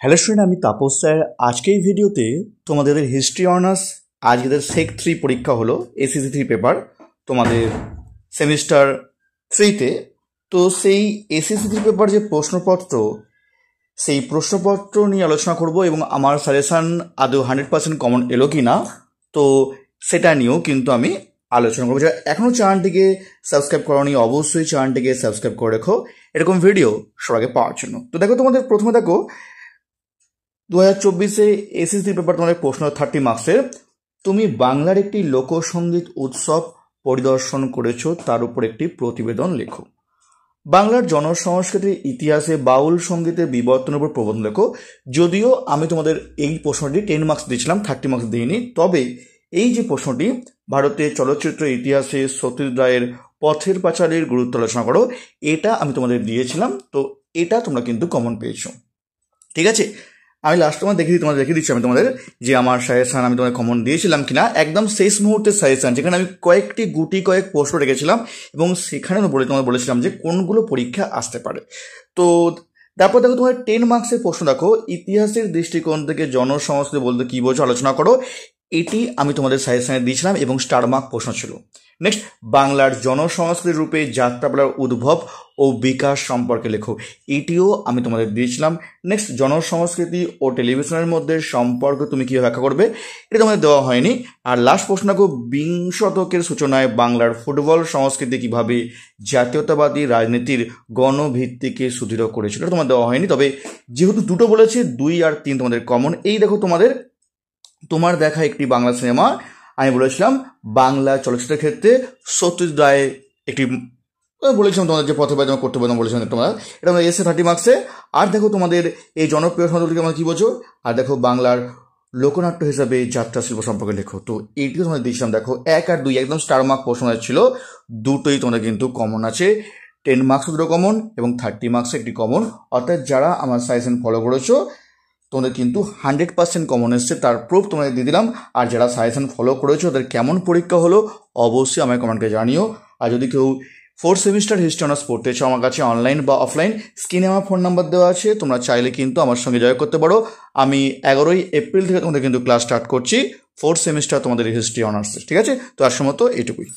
Hello student, আমি Tapas sir. আজকে এই ভিডিওতে তোমাদের হিস্ট্রি অনার্স আজকেদের সেক 3 পরীক্ষা হলো, এসএসসি 3 পেপার তোমাদের সেমিস্টার 3-তে। তো সেই এসএসসি 3 পেপার যে প্রশ্নপত্র, সেই প্রশ্নপত্র নিয়ে আলোচনা করব এবং আমার সাজেশান আদৌ 100% কমন এলো কি না, তো সেটা নিয়েও কিন্তু আমি আলোচনা করবো। যারা এখনও চ্যানেলটিকে সাবস্ক্রাইব করোনি, অবশ্যই চ্যানেলটিকে সাবস্ক্রাইব করে রেখো এরকম ভিডিও সবার আগে পাওয়ার জন্য। তো দেখো, তোমাদের প্রথমে দেখো 2024-এ এসএসসি পেপার তোমাদের প্রশ্ন 30 মার্কসের। তুমি বাংলার একটি লোকসঙ্গীত উৎসব পরিদর্শন করেছো, তার উপর একটি প্রতিবেদন লেখো। বাংলার জনসংস্কৃতির ইতিহাসে বাউল সঙ্গীতের বিবর্তনের উপর প্রবন্ধ লেখো। যদিও আমি তোমাদের এই প্রশ্নটি 10 মার্কস দিয়েছিলাম, 30 মার্কস দিইনি, তবে এই যে প্রশ্নটি ভারতের চলচ্চিত্র ইতিহাসে সত্যজিৎ রায়ের পথের পাঁচালীর গুরুত্ব আলোচনা করো, এটা আমি তোমাদের দিয়েছিলাম। তো এটা তোমরা কিন্তু কমন পেয়েছো, ঠিক আছে। আমি লাস্ট তোমাদের দেখিয়ে দিচ্ছি আমি তোমাদের যে আমার সাজেশান আমি তোমাদের কমন দিয়েছিলাম কিনা। একদম শেষ মুহূর্তের সাজেশান, যেখানে আমি কয়েক প্রশ্ন রেখেছিলাম এবং সেখানে তোমাদের বলেছিলাম যে কোনগুলো পরীক্ষা আসতে পারে। তো তারপর দেখো, তোমার 10 মার্কসের প্রশ্ন দেখো, ইতিহাসের দৃষ্টিকোণ থেকে জনসংস্কৃতি বলতে কী বোঝো আলোচনা করো। এটি আমি তোমাদের সাজেশানে দিয়েছিলাম এবং স্টার মার্ক প্রশ্ন ছিল। নেক্সট, বাংলার জনসংস্কৃতি রূপে যাত্রাপালার উদ্ভব ও বিকাশ সম্পর্কে লেখো। এটিও আমি তোমাদের দিয়েছিলাম। নেক্সট, জনসংস্কৃতি ও টেলিভিশনের মধ্যে সম্পর্ক তুমি কীভাবে ব্যাখ্যা করবে, এটা তোমাদের দেওয়া হয়নি। আর লাস্ট প্রশ্ন দেখো, বিংশ শতকের সূচনায় বাংলার ফুটবল সংস্কৃতি কীভাবে জাতীয়তাবাদী রাজনীতির গণভিত্তিকে সুদৃঢ় করেছিল, এটা তোমার দেওয়া হয়নি। তবে যেহেতু দুটো বলেছে, 2 আর 3 তোমাদের কমন। এই দেখো, তোমার দেখা একটি বাংলা সিনেমা, আমি বলেছিলাম বাংলা চলচ্চিত্রের ক্ষেত্রে সত্যজিৎ রায় একটি বলেছিলাম তোমাদের যে পথে বাই করতে পারতাম বলেছিলাম তোমরা, এটা আমাদের এসে 30 মার্কসে। আর দেখো, তোমাদের এই জনপ্রিয় সমাজকে আমরা কী বোঝো। আর দেখো, বাংলার লোকনাট্য হিসাবে যাত্রা শিল্প সম্পর্কে লেখো। তো এইটিও তোমাদের দিয়েছিলাম। দেখো 1 আর 2 একদম স্টার মার্ক প্রশ্ন ছিল, দুটোই তোমাদের কিন্তু কমন আছে। 10 মার্কস দুটো কমন এবং 30 মার্কসে একটি কমন। অর্থাৎ যারা আমার সাজেশন ফলো করেছো তোমাদের কিন্তু 100% কমন এসছে, তার প্রুফ তোমাদের দিয়ে দিলাম। আর যারা সাজেশন ফলো করেছো তাদের কেমন পরীক্ষা হলো অবশ্যই আমার কমেন্টকে জানিও। আর যদি কেউ 4th সেমিস্টার হিস্ট্রি অনার্স পড়তে চাও আমার কাছে অনলাইন বা অফলাইন, স্ক্রিনে আমার ফোন নাম্বার দেওয়া আছে, তোমরা চাইলে কিন্তু আমার সঙ্গে জয়েন করতে পারো। আমি 11ই এপ্রিল থেকে তোমাদের কিন্তু ক্লাস স্টার্ট করছি 4th সেমিস্টার তোমাদের হিস্ট্রি অনার্সের, ঠিক আছে। তো আজকের মতো এইটুকুই।